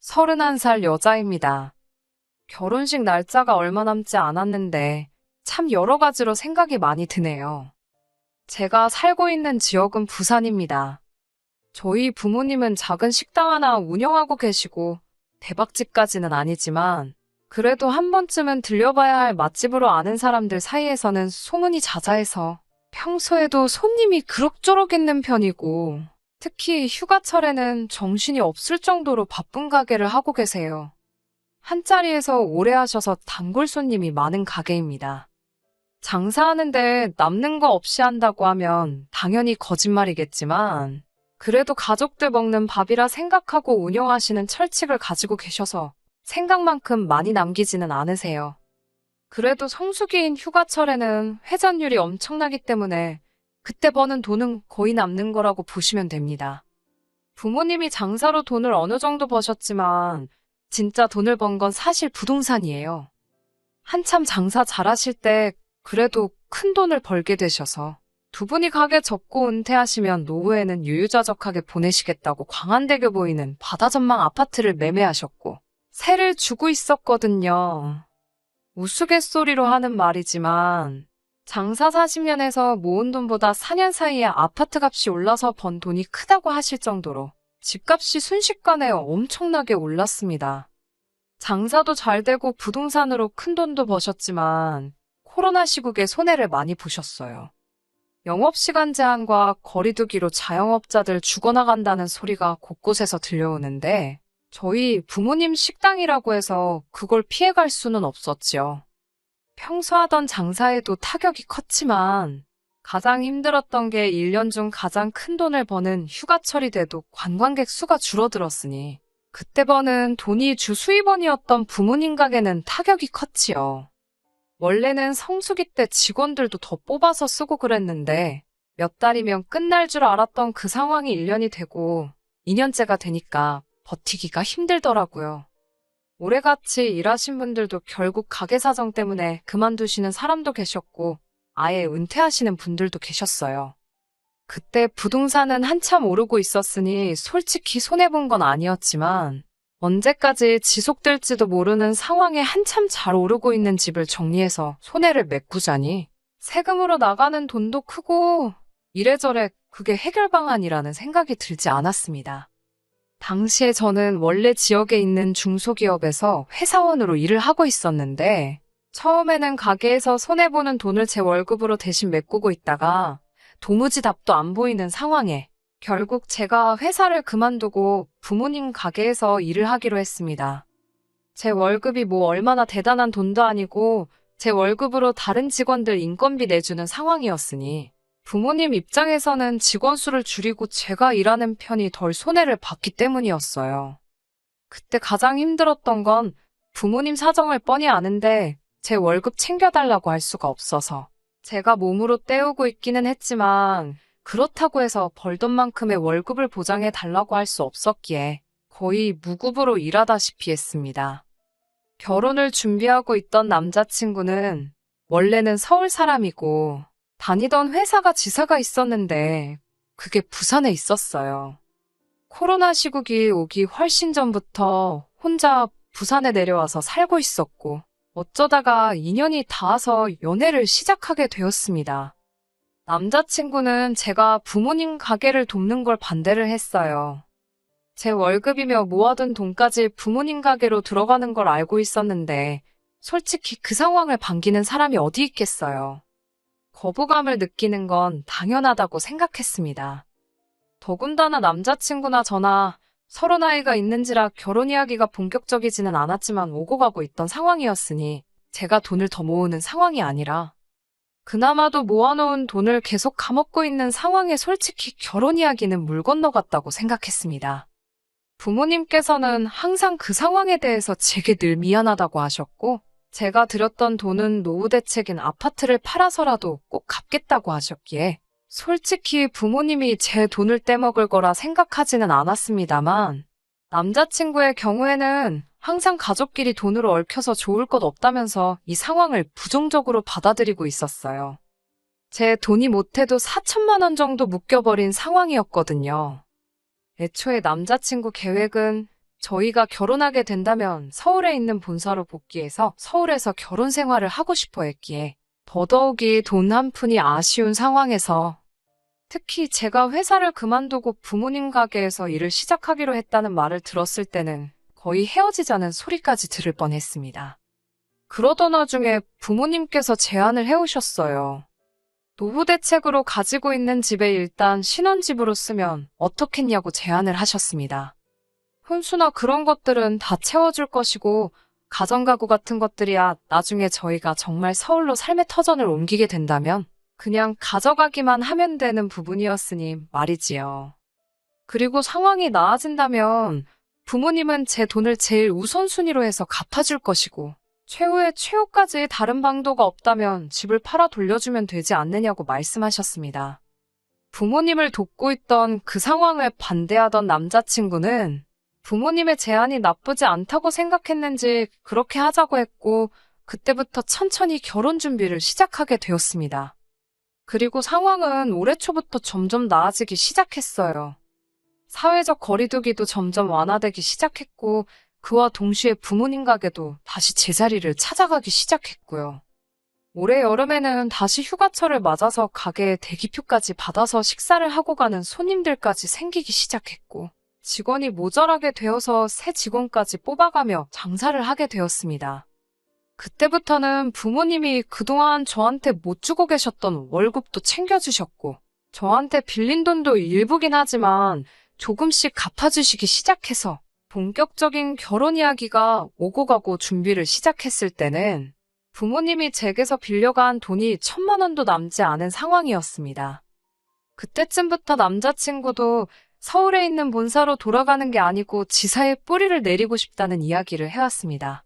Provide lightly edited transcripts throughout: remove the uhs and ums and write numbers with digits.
31살 여자입니다. 결혼식 날짜가 얼마 남지 않았는데 참 여러 가지로 생각이 많이 드네요. 제가 살고 있는 지역은 부산입니다. 저희 부모님은 작은 식당 하나 운영하고 계시고 대박집까지는 아니지만 그래도 한 번쯤은 들려봐야 할 맛집으로 아는 사람들 사이에서는 소문이 자자해서 평소에도 손님이 그럭저럭 있는 편이고 특히 휴가철에는 정신이 없을 정도로 바쁜 가게를 하고 계세요. 한 자리에서 오래 하셔서 단골 손님이 많은 가게입니다. 장사하는데 남는 거 없이 한다고 하면 당연히 거짓말이겠지만 그래도 가족들 먹는 밥이라 생각하고 운영하시는 철칙을 가지고 계셔서 생각만큼 많이 남기지는 않으세요. 그래도 성수기인 휴가철에는 회전율이 엄청나기 때문에 그때 버는 돈은 거의 남는 거라고 보시면 됩니다. 부모님이 장사로 돈을 어느 정도 버셨지만 진짜 돈을 번 건 사실 부동산이에요. 한참 장사 잘하실 때 그래도 큰 돈을 벌게 되셔서 두 분이 가게 접고 은퇴하시면 노후에는 유유자적하게 보내시겠다고 광안대교 보이는 바다전망 아파트를 매매하셨고 세를 주고 있었거든요. 우스갯소리로 하는 말이지만 장사 40년에서 모은 돈보다 4년 사이에 아파트 값이 올라서 번 돈이 크다고 하실 정도로 집값이 순식간에 엄청나게 올랐습니다. 장사도 잘 되고 부동산으로 큰 돈도 버셨지만 코로나 시국에 손해를 많이 보셨어요. 영업시간 제한과 거리두기로 자영업자들 죽어나간다는 소리가 곳곳에서 들려오는데 저희 부모님 식당이라고 해서 그걸 피해갈 수는 없었지요. 평소 하던 장사에도 타격이 컸지만 가장 힘들었던 게 1년 중 가장 큰 돈을 버는 휴가철이 돼도 관광객 수가 줄어들었으니 그때 버는 돈이 주 수입원이었던 부모님 가게는 타격이 컸지요. 원래는 성수기 때 직원들도 더 뽑아서 쓰고 그랬는데 몇 달이면 끝날 줄 알았던 그 상황이 1년이 되고 2년째가 되니까 버티기가 힘들더라고요. 오래같이 일하신 분들도 결국 가게 사정 때문에 그만두시는 사람도 계셨고 아예 은퇴하시는 분들도 계셨어요. 그때 부동산은 한참 오르고 있었으니 솔직히 손해본 건 아니었지만 언제까지 지속될지도 모르는 상황에 한참 잘 오르고 있는 집을 정리해서 손해를 메꾸자니 세금으로 나가는 돈도 크고 이래저래 그게 해결 방안이라는 생각이 들지 않았습니다. 당시에 저는 원래 지역에 있는 중소기업에서 회사원으로 일을 하고 있었는데 처음에는 가게에서 손해보는 돈을 제 월급으로 대신 메꾸고 있다가 도무지 답도 안 보이는 상황에 결국 제가 회사를 그만두고 부모님 가게에서 일을 하기로 했습니다. 제 월급이 뭐 얼마나 대단한 돈도 아니고 제 월급으로 다른 직원들 인건비 내주는 상황이었으니 부모님 입장에서는 직원 수를 줄이고 제가 일하는 편이 덜 손해를 봤기 때문이었어요. 그때 가장 힘들었던 건 부모님 사정을 뻔히 아는데 제 월급 챙겨달라고 할 수가 없어서 제가 몸으로 때우고 있기는 했지만 그렇다고 해서 벌던 만큼의 월급을 보장해 달라고 할 수 없었기에 거의 무급으로 일하다시피 했습니다. 결혼을 준비하고 있던 남자친구는 원래는 서울 사람이고 다니던 회사가 지사가 있었는데 그게 부산에 있었어요. 코로나 시국이 오기 훨씬 전부터 혼자 부산에 내려와서 살고 있었고 어쩌다가 인연이 닿아서 연애를 시작하게 되었습니다. 남자친구는 제가 부모님 가게를 돕는 걸 반대를 했어요. 제 월급이며 모아둔 돈까지 부모님 가게로 들어가는 걸 알고 있었는데 솔직히 그 상황을 반기는 사람이 어디 있겠어요. 거부감을 느끼는 건 당연하다고 생각했습니다. 더군다나 남자친구나 저나 서로 나이가 있는지라 결혼 이야기가 본격적이지는 않았지만 오고 가고 있던 상황이었으니 제가 돈을 더 모으는 상황이 아니라 그나마도 모아놓은 돈을 계속 까먹고 있는 상황에 솔직히 결혼 이야기는 물 건너갔다고 생각했습니다. 부모님께서는 항상 그 상황에 대해서 제게 늘 미안하다고 하셨고 제가 들였던 돈은 노후 대책인 아파트를 팔아서라도 꼭 갚겠다고 하셨기에 솔직히 부모님이 제 돈을 떼먹을 거라 생각하지는 않았습니다만 남자친구의 경우에는 항상 가족끼리 돈으로 얽혀서 좋을 것 없다면서 이 상황을 부정적으로 받아들이고 있었어요. 제 돈이 못해도 4천만 원 정도 묶여버린 상황이었거든요. 애초에 남자친구 계획은 저희가 결혼하게 된다면 서울에 있는 본사로 복귀해서 서울에서 결혼 생활을 하고 싶어 했기에 더더욱이 돈 한 푼이 아쉬운 상황에서 특히 제가 회사를 그만두고 부모님 가게에서 일을 시작하기로 했다는 말을 들었을 때는 거의 헤어지자는 소리까지 들을 뻔했습니다. 그러던 와중에 부모님께서 제안을 해오셨어요. 노후 대책으로 가지고 있는 집에 일단 신혼집으로 쓰면 어떻겠냐고 제안을 하셨습니다. 혼수나 그런 것들은 다 채워줄 것이고 가정가구 같은 것들이야 나중에 저희가 정말 서울로 삶의 터전을 옮기게 된다면 그냥 가져가기만 하면 되는 부분이었으니 말이지요. 그리고 상황이 나아진다면 부모님은 제 돈을 제일 우선순위로 해서 갚아줄 것이고 최후의 최후까지 다른 방도가 없다면 집을 팔아 돌려주면 되지 않느냐고 말씀하셨습니다. 부모님을 돕고 있던 그 상황을 반대하던 남자친구는 부모님의 제안이 나쁘지 않다고 생각했는지 그렇게 하자고 했고 그때부터 천천히 결혼 준비를 시작하게 되었습니다. 그리고 상황은 올해 초부터 점점 나아지기 시작했어요. 사회적 거리두기도 점점 완화되기 시작했고 그와 동시에 부모님 가게도 다시 제자리를 찾아가기 시작했고요. 올해 여름에는 다시 휴가철을 맞아서 가게에 대기표까지 받아서 식사를 하고 가는 손님들까지 생기기 시작했고 직원이 모자라게 되어서 새 직원까지 뽑아가며 장사를 하게 되었습니다. 그때부터는 부모님이 그동안 저한테 못 주고 계셨던 월급도 챙겨주셨고 저한테 빌린 돈도 일부긴 하지만 조금씩 갚아주시기 시작해서 본격적인 결혼 이야기가 오고 가고 준비를 시작했을 때는 부모님이 제게서 빌려간 돈이 1,000만 원도 남지 않은 상황이었습니다. 그때쯤부터 남자친구도 서울에 있는 본사로 돌아가는 게 아니고 지사에 뿌리를 내리고 싶다는 이야기를 해왔습니다.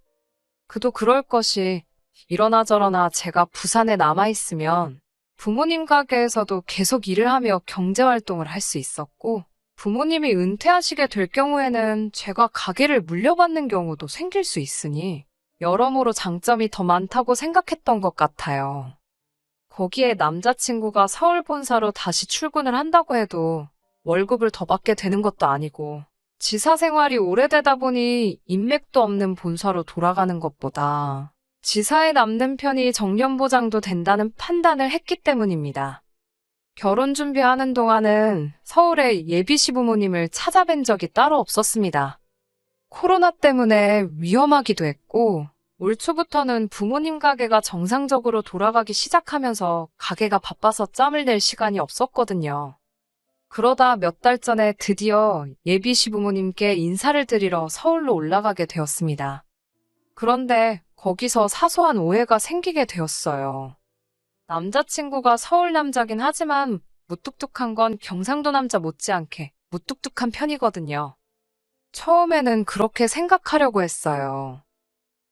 그도 그럴 것이 이러나 저러나 제가 부산에 남아있으면 부모님 가게에서도 계속 일을 하며 경제활동을 할 수 있었고 부모님이 은퇴하시게 될 경우에는 제가 가게를 물려받는 경우도 생길 수 있으니 여러모로 장점이 더 많다고 생각했던 것 같아요. 거기에 남자친구가 서울 본사로 다시 출근을 한다고 해도 월급을 더 받게 되는 것도 아니고 지사 생활이 오래되다 보니 인맥도 없는 본사로 돌아가는 것보다 지사에 남는 편이 정년보장도 된다는 판단을 했기 때문입니다. 결혼 준비하는 동안은 서울에 예비 시부모님을 찾아뵌 적이 따로 없었습니다. 코로나 때문에 위험하기도 했고 올 초부터는 부모님 가게가 정상적으로 돌아가기 시작하면서 가게가 바빠서 짬을 낼 시간이 없었거든요. 그러다 몇 달 전에 드디어 예비 시부모님께 인사를 드리러 서울로 올라가게 되었습니다. 그런데 거기서 사소한 오해가 생기게 되었어요. 남자친구가 서울 남자긴 하지만 무뚝뚝한 건 경상도 남자 못지않게 무뚝뚝한 편이거든요. 처음에는 그렇게 생각하려고 했어요.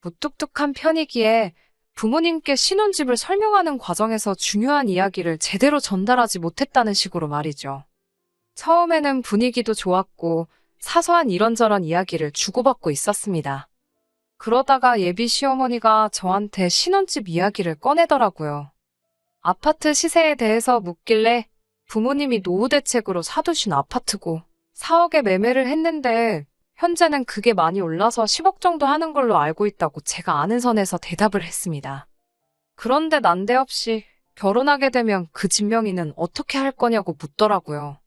무뚝뚝한 편이기에 부모님께 신혼집을 설명하는 과정에서 중요한 이야기를 제대로 전달하지 못했다는 식으로 말이죠. 처음에는 분위기도 좋았고 사소한 이런저런 이야기를 주고받고 있었습니다. 그러다가 예비 시어머니가 저한테 신혼집 이야기를 꺼내더라고요. 아파트 시세에 대해서 묻길래 부모님이 노후 대책으로 사두신 아파트고 4억에 매매를 했는데 현재는 그게 많이 올라서 10억 정도 하는 걸로 알고 있다고 제가 아는 선에서 대답을 했습니다. 그런데 난데없이 결혼하게 되면 그 집 명의는 어떻게 할 거냐고 묻더라고요.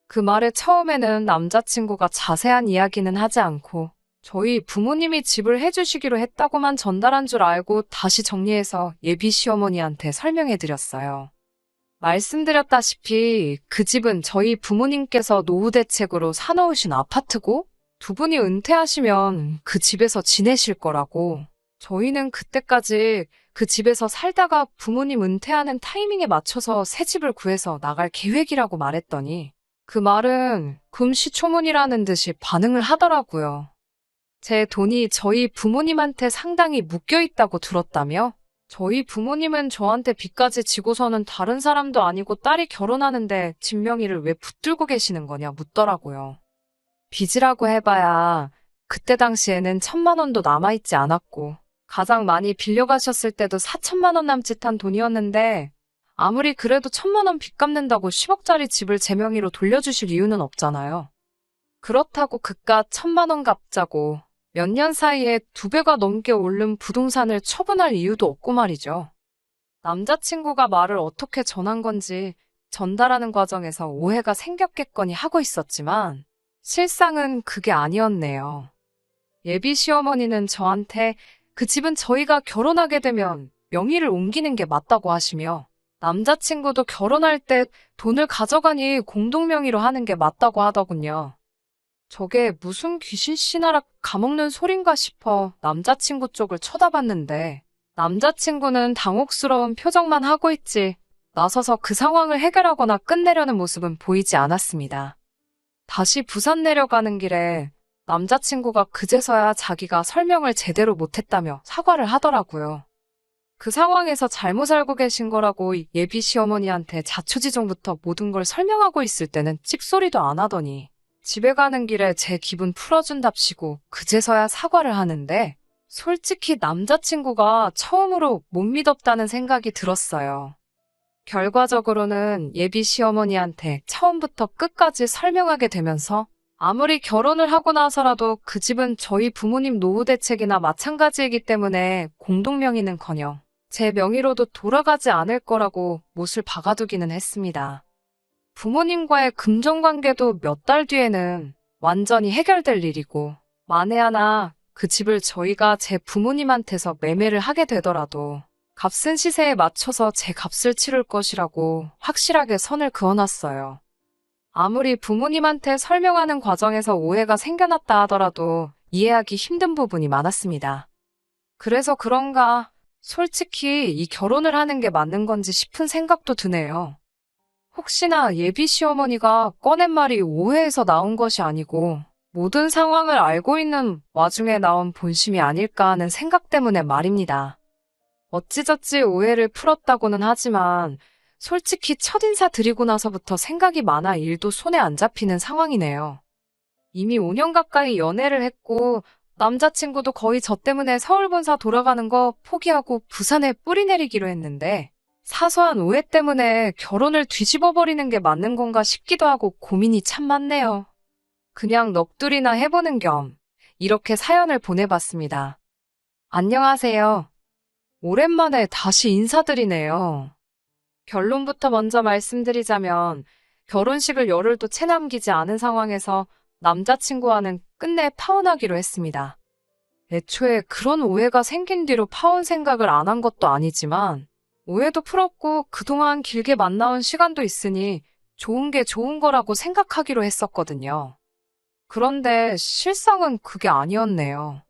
그 말에 처음에는 남자친구가 자세한 이야기는 하지 않고 저희 부모님이 집을 해주시기로 했다고만 전달한 줄 알고 다시 정리해서 예비 시어머니한테 설명해드렸어요. 말씀드렸다시피 그 집은 저희 부모님께서 노후 대책으로 사놓으신 아파트고 두 분이 은퇴하시면 그 집에서 지내실 거라고 저희는 그때까지 그 집에서 살다가 부모님 은퇴하는 타이밍에 맞춰서 새 집을 구해서 나갈 계획이라고 말했더니 그 말은 금시초문이라는 듯이 반응을 하더라고요. 제 돈이 저희 부모님한테 상당히 묶여있다고 들었다며 저희 부모님은 저한테 빚까지 지고서는 다른 사람도 아니고 딸이 결혼하는데 집 명의를 왜 붙들고 계시는 거냐 묻더라고요. 빚이라고 해봐야 그때 당시에는 1,000만 원도 남아있지 않았고 가장 많이 빌려가셨을 때도 4천만 원 남짓한 돈이었는데 아무리 그래도 1,000만 원 빚 갚는다고 10억짜리 집을 제 명의로 돌려주실 이유는 없잖아요. 그렇다고 그깟 1,000만 원 값자고 몇 년 사이에 2배가 넘게 오른 부동산을 처분할 이유도 없고 말이죠. 남자친구가 말을 어떻게 전한 건지 전달하는 과정에서 오해가 생겼겠거니 하고 있었지만 실상은 그게 아니었네요. 예비 시어머니는 저한테 그 집은 저희가 결혼하게 되면 명의를 옮기는 게 맞다고 하시며 남자친구도 결혼할 때 돈을 가져가니 공동명의로 하는 게 맞다고 하더군요. 저게 무슨 귀신 씨나라 가먹는 소린가 싶어 남자친구 쪽을 쳐다봤는데 남자친구는 당혹스러운 표정만 하고 있지 나서서 그 상황을 해결하거나 끝내려는 모습은 보이지 않았습니다. 다시 부산 내려가는 길에 남자친구가 그제서야 자기가 설명을 제대로 못했다며 사과를 하더라고요. 그 상황에서 잘못 알고 계신 거라고 예비 시어머니한테 자초지종부터 모든 걸 설명하고 있을 때는 찍소리도 안 하더니 집에 가는 길에 제 기분 풀어준답시고 그제서야 사과를 하는데 솔직히 남자친구가 처음으로 못 믿었다는 생각이 들었어요. 결과적으로는 예비 시어머니한테 처음부터 끝까지 설명하게 되면서 아무리 결혼을 하고 나서라도 그 집은 저희 부모님 노후 대책이나 마찬가지이기 때문에 공동명의는커녕 제 명의로도 돌아가지 않을 거라고 못을 박아두기는 했습니다. 부모님과의 금전관계도 몇 달 뒤에는 완전히 해결될 일이고 만에 하나 그 집을 저희가 제 부모님한테서 매매를 하게 되더라도 값은 시세에 맞춰서 제 값을 치를 것이라고 확실하게 선을 그어놨어요. 아무리 부모님한테 설명하는 과정에서 오해가 생겨났다 하더라도 이해하기 힘든 부분이 많았습니다. 그래서 그런가 솔직히 이 결혼을 하는 게 맞는 건지 싶은 생각도 드네요. 혹시나 예비 시어머니가 꺼낸 말이 오해에서 나온 것이 아니고 모든 상황을 알고 있는 와중에 나온 본심이 아닐까 하는 생각 때문에 말입니다. 어찌저찌 오해를 풀었다고는 하지만 솔직히 첫인사 드리고 나서부터 생각이 많아 일도 손에 안 잡히는 상황이네요. 이미 5년 가까이 연애를 했고 남자친구도 거의 저 때문에 서울 본사 돌아가는 거 포기하고 부산에 뿌리 내리기로 했는데 사소한 오해 때문에 결혼을 뒤집어버리는 게 맞는 건가 싶기도 하고 고민이 참 많네요. 그냥 넋두리나 해보는 겸 이렇게 사연을 보내봤습니다. 안녕하세요. 오랜만에 다시 인사드리네요. 결론부터 먼저 말씀드리자면 결혼식을 열흘도 채 남기지 않은 상황에서 남자친구와는 끝내 파혼하기로 했습니다. 애초에 그런 오해가 생긴 뒤로 파혼 생각을 안 한 것도 아니지만 오해도 풀었고 그동안 길게 만나온 시간도 있으니 좋은 게 좋은 거라고 생각하기로 했었거든요. 그런데 실상은 그게 아니었네요.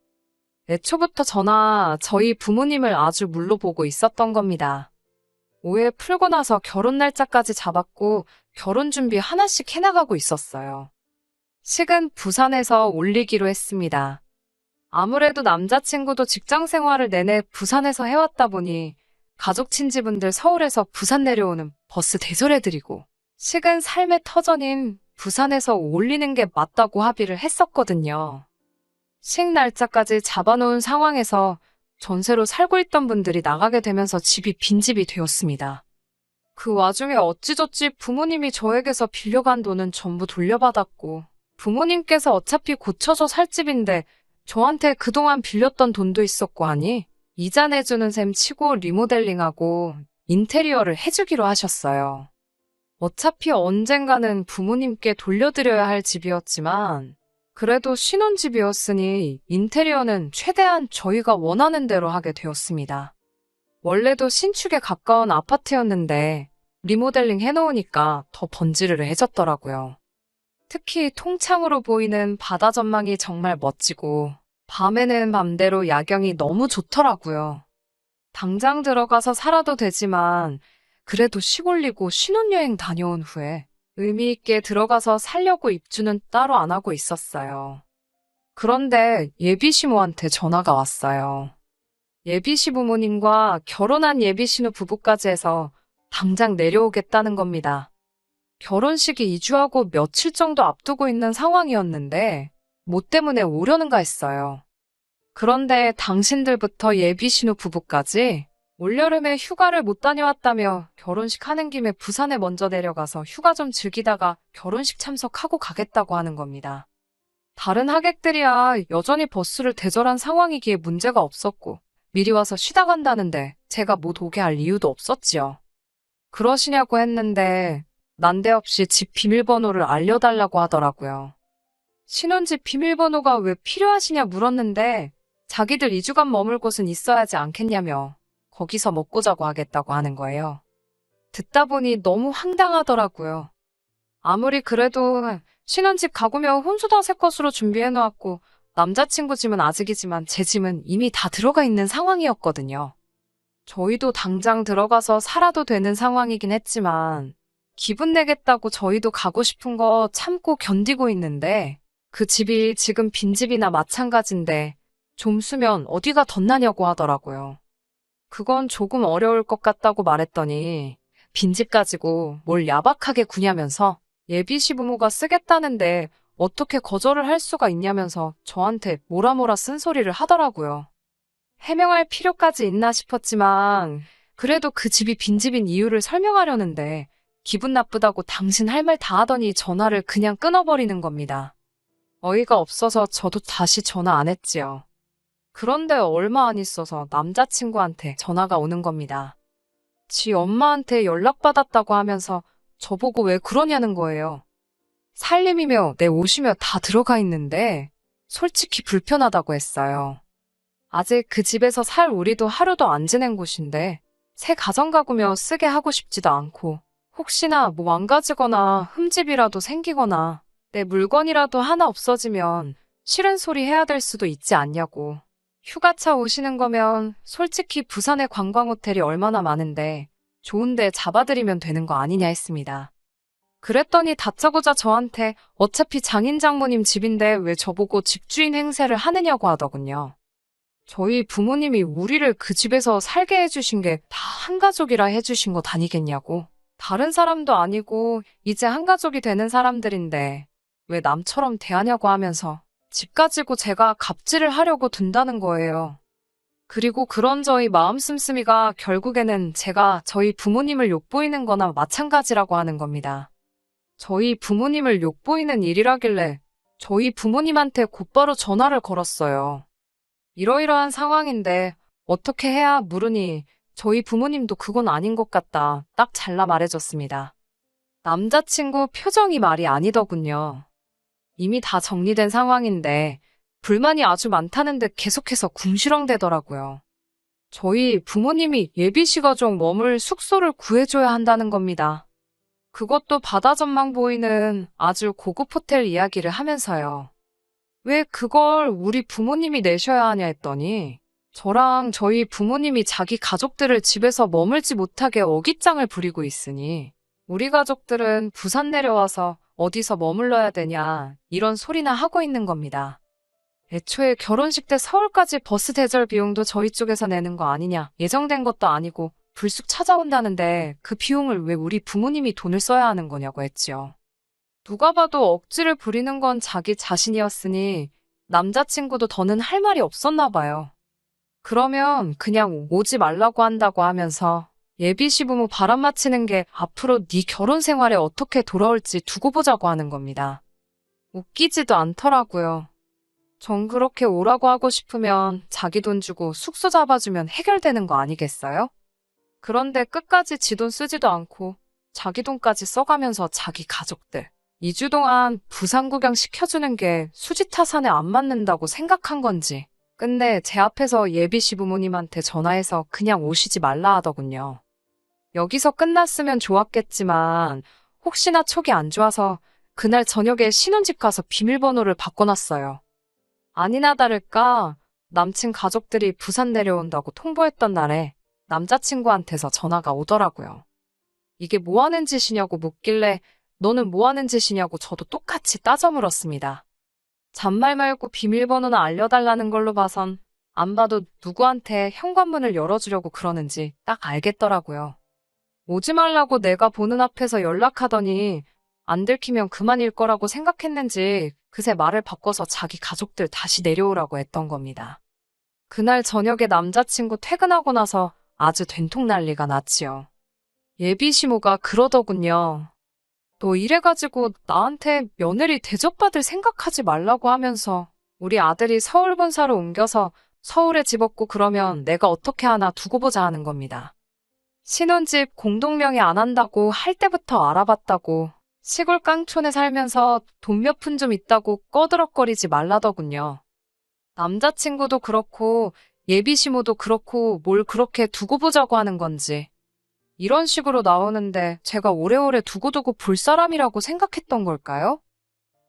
애초부터 저나 저희 부모님을 아주 물러보고 있었던 겁니다. 오해 풀고 나서 결혼 날짜까지 잡았고 결혼 준비 하나씩 해나가고 있었어요. 식은 부산에서 올리기로 했습니다. 아무래도 남자친구도 직장 생활을 내내 부산에서 해왔다 보니 가족 친지분들 서울에서 부산 내려오는 버스 대절해드리고 식은 삶의 터전인 부산에서 올리는 게 맞다고 합의를 했었거든요. 식 날짜까지 잡아놓은 상황에서 전세로 살고 있던 분들이 나가게 되면서 집이 빈집이 되었습니다. 그 와중에 어찌저찌 부모님이 저에게서 빌려간 돈은 전부 돌려받았고 부모님께서 어차피 고쳐서 살 집인데 저한테 그동안 빌렸던 돈도 있었고 하니 이자 내주는 셈 치고 리모델링하고 인테리어를 해주기로 하셨어요. 어차피 언젠가는 부모님께 돌려드려야 할 집이었지만 그래도 신혼집이었으니 인테리어는 최대한 저희가 원하는 대로 하게 되었습니다. 원래도 신축에 가까운 아파트였는데 리모델링 해놓으니까 더 번지르르해졌더라고요. 특히 통창으로 보이는 바다 전망이 정말 멋지고 밤에는 맘대로 야경이 너무 좋더라고요. 당장 들어가서 살아도 되지만 그래도 시골리고 신혼여행 다녀온 후에 의미 있게 들어가서 살려고 입주는 따로 안 하고 있었어요. 그런데 예비시모한테 전화가 왔어요. 예비시부모님과 결혼한 예비신우 부부까지 해서 당장 내려오겠다는 겁니다. 결혼식이 2주하고 며칠 정도 앞두고 있는 상황이었는데 뭐 때문에 오려는가 했어요. 그런데 당신들부터 예비신우 부부까지 올여름에 휴가를 못 다녀왔다며 결혼식 하는 김에 부산에 먼저 내려가서 휴가 좀 즐기다가 결혼식 참석하고 가겠다고 하는 겁니다. 다른 하객들이야 여전히 버스를 대절한 상황이기에 문제가 없었고 미리 와서 쉬다 간다는데 제가 못 오게 할 이유도 없었지요. 그러시냐고 했는데 난데없이 집 비밀번호를 알려달라고 하더라고요. 신혼집 비밀번호가 왜 필요하시냐 물었는데 자기들 2주간 머물 곳은 있어야지 않겠냐며 거기서 먹고 자고 하겠다고 하는 거예요. 듣다 보니 너무 황당하더라고요. 아무리 그래도 신혼집 가구며 혼수다 새 것으로 준비해놓았고 남자친구 짐은 아직이지만 제 짐은 이미 다 들어가 있는 상황이었거든요. 저희도 당장 들어가서 살아도 되는 상황이긴 했지만 기분 내겠다고 저희도 가고 싶은 거 참고 견디고 있는데 그 집이 지금 빈집이나 마찬가지인데 좀 쓰면 어디가 덧나냐고 하더라고요. 그건 조금 어려울 것 같다고 말했더니 빈집 가지고 뭘 야박하게 구냐면서 예비 시부모가 쓰겠다는데 어떻게 거절을 할 수가 있냐면서 저한테 뭐라 쓴소리를 하더라고요. 해명할 필요까지 있나 싶었지만 그래도 그 집이 빈집인 이유를 설명하려는데 기분 나쁘다고 당신 할 말 다 하더니 전화를 그냥 끊어버리는 겁니다. 어이가 없어서 저도 다시 전화 안 했지요. 그런데 얼마 안 있어서 남자친구한테 전화가 오는 겁니다. 지 엄마한테 연락받았다고 하면서 저보고 왜 그러냐는 거예요. 살림이며 내 옷이며 다 들어가 있는데 솔직히 불편하다고 했어요. 아직 그 집에서 살 우리도 하루도 안 지낸 곳인데 새 가정가구며 쓰게 하고 싶지도 않고 혹시나 뭐 망가지거나 흠집이라도 생기거나 내 물건이라도 하나 없어지면 싫은 소리 해야 될 수도 있지 않냐고. 휴가차 오시는 거면 솔직히 부산에 관광호텔이 얼마나 많은데 좋은데 잡아드리면 되는 거 아니냐 했습니다. 그랬더니 다짜고짜 저한테 어차피 장인 장모님 집인데 왜 저보고 집주인 행세를 하느냐고 하더군요. 저희 부모님이 우리를 그 집에서 살게 해주신 게 다 한가족이라 해주신 것 아니겠냐고. 다른 사람도 아니고 이제 한가족이 되는 사람들인데 왜 남처럼 대하냐고 하면서 집 가지고 제가 갑질을 하려고 둔다는 거예요. 그리고 그런 저희 마음 씀씀이가 결국에는 제가 저희 부모님을 욕보이는 거나 마찬가지라고 하는 겁니다. 저희 부모님을 욕보이는 일이라길래 저희 부모님한테 곧바로 전화를 걸었어요. 이러이러한 상황인데 어떻게 해야 물으니 저희 부모님도 그건 아닌 것 같다 딱 잘라 말해줬습니다. 남자친구 표정이 말이 아니더군요. 이미 다 정리된 상황인데 불만이 아주 많다는 듯 계속해서 궁시렁대더라고요. 저희 부모님이 예비시가족 머물 숙소를 구해줘야 한다는 겁니다. 그것도 바다 전망 보이는 아주 고급 호텔 이야기를 하면서요. 왜 그걸 우리 부모님이 내셔야 하냐 했더니 저랑 저희 부모님이 자기 가족들을 집에서 머물지 못하게 어깃장을 부리고 있으니 우리 가족들은 부산 내려와서 어디서 머물러야 되냐 이런 소리나 하고 있는 겁니다. 애초에 결혼식 때 서울까지 버스 대절 비용도 저희 쪽에서 내는 거 아니냐 예정된 것도 아니고 불쑥 찾아온다는데 그 비용을 왜 우리 부모님이 돈을 써야 하는 거냐고 했지요. 누가 봐도 억지를 부리는 건 자기 자신이었으니 남자친구도 더는 할 말이 없었나 봐요. 그러면 그냥 오지 말라고 한다고 하면서 예비 시부모 바람 맞히는 게 앞으로 네 결혼 생활에 어떻게 돌아올지 두고 보자고 하는 겁니다. 웃기지도 않더라고요. 전 그렇게 오라고 하고 싶으면 자기 돈 주고 숙소 잡아주면 해결되는 거 아니겠어요? 그런데 끝까지 지 돈 쓰지도 않고 자기 돈까지 써가면서 자기 가족들 2주 동안 부산 구경 시켜주는 게 수지타산에 안 맞는다고 생각한 건지 근데 제 앞에서 예비 시부모님한테 전화해서 그냥 오시지 말라 하더군요. 여기서 끝났으면 좋았겠지만 혹시나 촉이 안 좋아서 그날 저녁에 신혼집 가서 비밀번호를 바꿔놨어요. 아니나 다를까 남친 가족들이 부산 내려온다고 통보했던 날에 남자친구한테서 전화가 오더라고요. 이게 뭐 하는 짓이냐고 묻길래 너는 뭐 하는 짓이냐고 저도 똑같이 따져 물었습니다. 잔말 말고 비밀번호나 알려달라는 걸로 봐선 안 봐도 누구한테 현관문을 열어주려고 그러는지 딱 알겠더라고요. 오지 말라고 내가 보는 앞에서 연락하더니 안 들키면 그만일 거라고 생각했는지 그새 말을 바꿔서 자기 가족들 다시 내려오라고 했던 겁니다. 그날 저녁에 남자친구 퇴근하고 나서 아주 된통 난리가 났지요. 예비 시모가 그러더군요. 너 이래가지고 나한테 며느리 대접받을 생각하지 말라고 하면서 우리 아들이 서울 본사로 옮겨서 서울에 집 얻고 그러면 내가 어떻게 하나 두고 보자 하는 겁니다. 신혼집 공동명의 안 한다고 할 때부터 알아봤다고 시골 깡촌에 살면서 돈 몇 푼 좀 있다고 꺼드럭거리지 말라더군요. 남자친구도 그렇고 예비 시모도 그렇고 뭘 그렇게 두고 보자고 하는 건지. 이런 식으로 나오는데 제가 오래오래 두고두고 볼 사람이라고 생각했던 걸까요?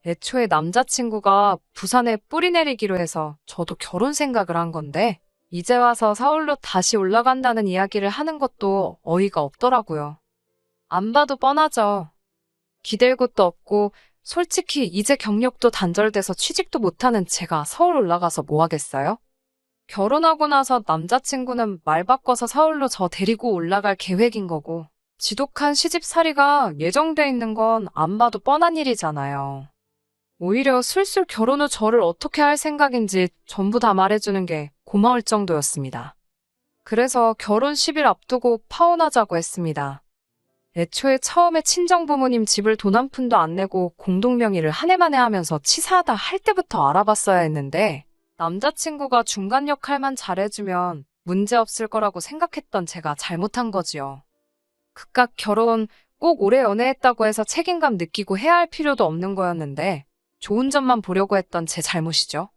애초에 남자친구가 부산에 뿌리 내리기로 해서 저도 결혼 생각을 한 건데 이제 와서 서울로 다시 올라간다는 이야기를 하는 것도 어이가 없더라고요. 안 봐도 뻔하죠. 기댈 곳도 없고 솔직히 이제 경력도 단절돼서 취직도 못하는 제가 서울 올라가서 뭐 하겠어요? 결혼하고 나서 남자친구는 말 바꿔서 서울로 저 데리고 올라갈 계획인 거고 지독한 시집살이가 예정돼 있는 건 안 봐도 뻔한 일이잖아요. 오히려 술술 결혼 후 저를 어떻게 할 생각인지 전부 다 말해주는 게 고마울 정도였습니다. 그래서 결혼 10일 앞두고 파혼하자고 했습니다. 애초에 처음에 친정부모님 집을 돈 한 푼도 안 내고 공동명의를 한 해 만에 하면서 치사하다 할 때부터 알아봤어야 했는데 남자친구가 중간 역할만 잘해주면 문제없을 거라고 생각했던 제가 잘못한 거지요. 그깟 결혼 꼭 오래 연애했다고 해서 책임감 느끼고 해야 할 필요도 없는 거였는데 좋은 점만 보려고 했던 제 잘못이죠.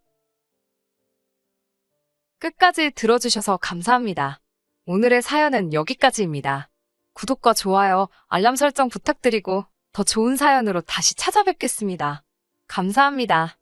끝까지 들어주셔서 감사합니다. 오늘의 사연은 여기까지입니다. 구독과 좋아요, 알람 설정 부탁드리고 더 좋은 사연으로 다시 찾아뵙겠습니다. 감사합니다.